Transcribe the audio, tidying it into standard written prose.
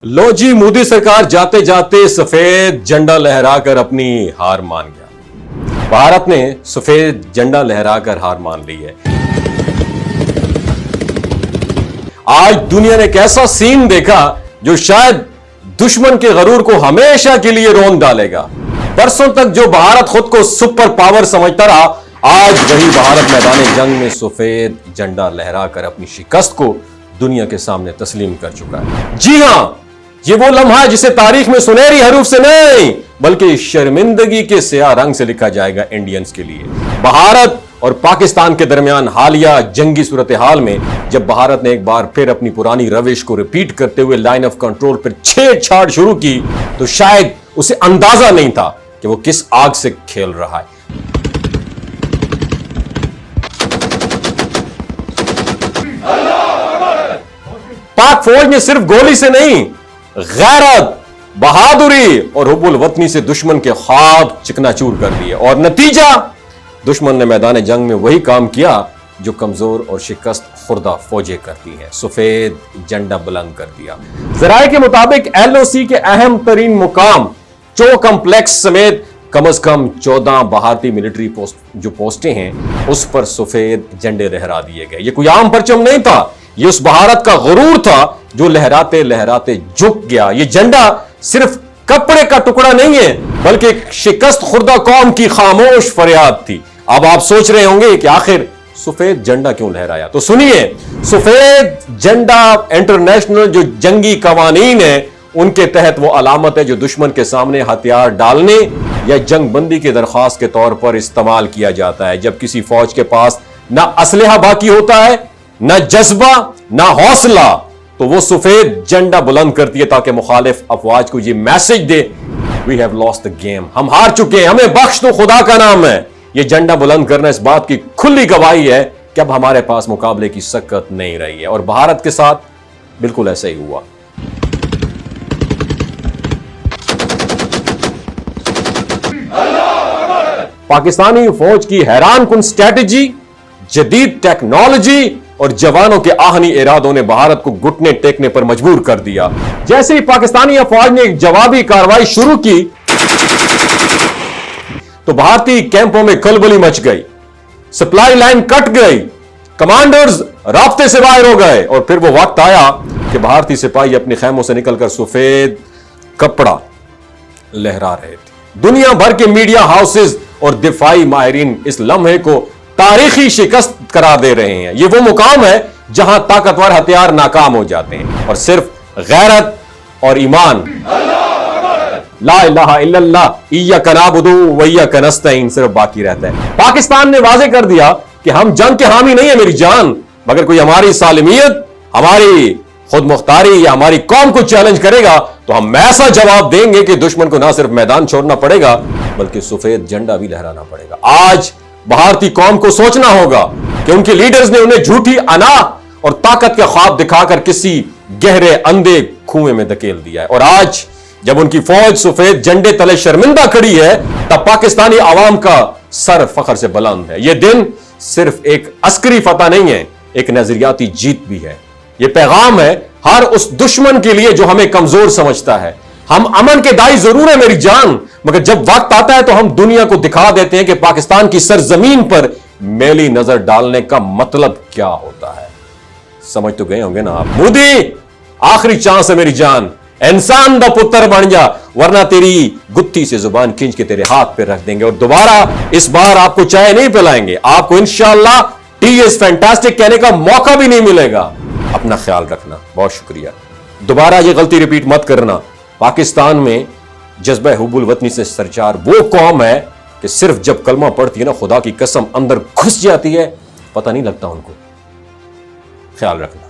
लो जी, मोदी सरकार जाते जाते सफेद झंडा लहराकर अपनी हार मान गया। भारत ने सफेद झंडा लहराकर हार मान ली है। आज दुनिया ने एक ऐसा सीन देखा जो शायद दुश्मन के गरूर को हमेशा के लिए रौंद डालेगा। बरसों तक जो भारत खुद को सुपर पावर समझता रहा, आज वही भारत मैदान जंग में सफेद झंडा लहराकर अपनी शिकस्त को दुनिया के सामने तस्लीम कर चुका है। जी हां, ये वो लम्हा है जिसे तारीख में सुनहरी हरूफ से नहीं बल्कि शर्मिंदगी के स्याह रंग से लिखा जाएगा इंडियंस के लिए। भारत और पाकिस्तान के दरमियान हालिया जंगी सूरत हाल में जब भारत ने एक बार फिर अपनी पुरानी रविश को रिपीट करते हुए लाइन ऑफ कंट्रोल पर छेड़छाड़ शुरू की, तो शायद उसे अंदाजा नहीं था कि वो किस आग से खेल रहा है। पाक फौज ने सिर्फ गोली से नहीं, गैरत, बहादुरी और हुब्बुल वतनी से दुश्मन के ख्वाब चिकनाचूर कर दिए, और नतीजा दुश्मन ने मैदान जंग में वही काम किया जो कमजोर और शिकस्त खुर्दा फौजें करती हैं, सफेद झंडा बुलंद कर दिया। जराये के मुताबिक एलओसी के अहम तरीन मुकाम चो कम्प्लेक्स समेत कम से कम 14 भारतीय मिलिट्री पोस्टें हैं, उस पर सफेद झंडे लहरा दिए गए। ये कोई आम परचम नहीं था, ये उस भारत का गुरूर था जो लहराते लहराते झुक गया। ये झंडा सिर्फ कपड़े का टुकड़ा नहीं है बल्कि एक शिकस्त खुर्दा कौम की खामोश फरियाद थी। अब आप सोच रहे होंगे कि आखिर सफेद झंडा क्यों लहराया, तो सुनिए। सफेद झंडा इंटरनेशनल जो जंगी कवानीन है उनके तहत वो अलामत है जो दुश्मन के सामने हथियार डालने या जंग बंदी की दरख्वास्त के तौर पर इस्तेमाल किया जाता है। जब किसी फौज के पास ना असलहा बाकी होता है, ना जज्बा, ना हौसला, तो वो सफेद झंडा बुलंद करती है ताकि मुखालिफ अफवाज को ये मैसेज दे, we have lost the game, हम हार चुके हैं, हमें बख्श दो, खुदा का नाम है। ये झंडा बुलंद करना इस बात की खुली गवाही है कि अब हमारे पास मुकाबले की सकत नहीं रही है, और भारत के साथ बिल्कुल ऐसा ही हुआ। पाकिस्तानी फौज की हैरान कुन स्ट्रैटेजी, जदीद टेक्नोलॉजी और जवानों के आहनी इरादों ने भारत को घुटने टेकने पर मजबूर कर दिया। जैसे ही पाकिस्तानी अफवाज ने एक जवाबी कार्रवाई शुरू की तो भारतीय कैंपों में खलबली मच गई, सप्लाई लाइन कट गई, कमांडर्स रास्ते से बाहर हो गए, और फिर वो वक्त आया कि भारतीय सिपाही अपने खेमों से निकलकर सफेद कपड़ा लहरा रहे थे। दुनिया भर के मीडिया हाउसेस और दिफाई माहिरीन इस लम्हे को तारीखी शिकस्त करार दे रहे हैं। ये वो मुकाम है जहां ताकतवर हथियार नाकाम हो जाते हैं और सिर्फ गैरत और ईमान, ला इलाहा इल्लल्लाह इय्याका नअबुदु व इय्याका नस्तईन सिर्फ बाकी रहता है। पाकिस्तान ने वाज़ेह कर दिया कि हम जंग के हामी नहीं है मेरी जान, मगर कोई हमारी सालिमियत, हमारी खुद मुख्तारी या हमारी कौम को चैलेंज करेगा तो हम ऐसा जवाब देंगे कि दुश्मन को ना सिर्फ मैदान छोड़ना पड़ेगा बल्कि सफेद झंडा भी लहराना पड़ेगा। आज भारतीय कौम को सोचना होगा कि उनके लीडर्स ने उन्हें झूठी अना और ताकत के ख्वाब दिखाकर किसी गहरे अंधे कुएं में धकेल दिया है, और आज जब उनकी फौज सफेद झंडे तले शर्मिंदा खड़ी है तब पाकिस्तानी आवाम का सर फख्र से बुलंद है। यह दिन सिर्फ एक अस्करी फतह नहीं है, एक नजरियाती जीत भी है। यह पैगाम है हर उस दुश्मन के लिए जो हमें कमजोर समझता है। हम अमन के दाई जरूर है मेरी जान, मगर जब वक्त आता है तो हम दुनिया को दिखा देते हैं कि पाकिस्तान की सरजमीन पर मेली नजर डालने का मतलब क्या होता है। समझ तो गए होंगे ना आप। मोदी, आखिरी चांस है मेरी जान, इंसान दा पुत्र बन जा, वरना तेरी गुत्ती से जुबान खींच के तेरे हाथ पे रख देंगे और दोबारा इस बार आपको चाय नहीं पिलाएंगे, आपको इंशाअल्लाह टी इज फैंटास्टिक कहने का मौका भी नहीं मिलेगा। अपना ख्याल रखना, बहुत शुक्रिया। दोबारा ये गलती रिपीट मत करना। पाकिस्तान में जज्बा हुब्बुल वतनी से सरचार वो कौम है कि सिर्फ जब कलमा पढ़ती है ना, खुदा की कसम अंदर घुस जाती है, पता नहीं लगता उनको। ख्याल रखना।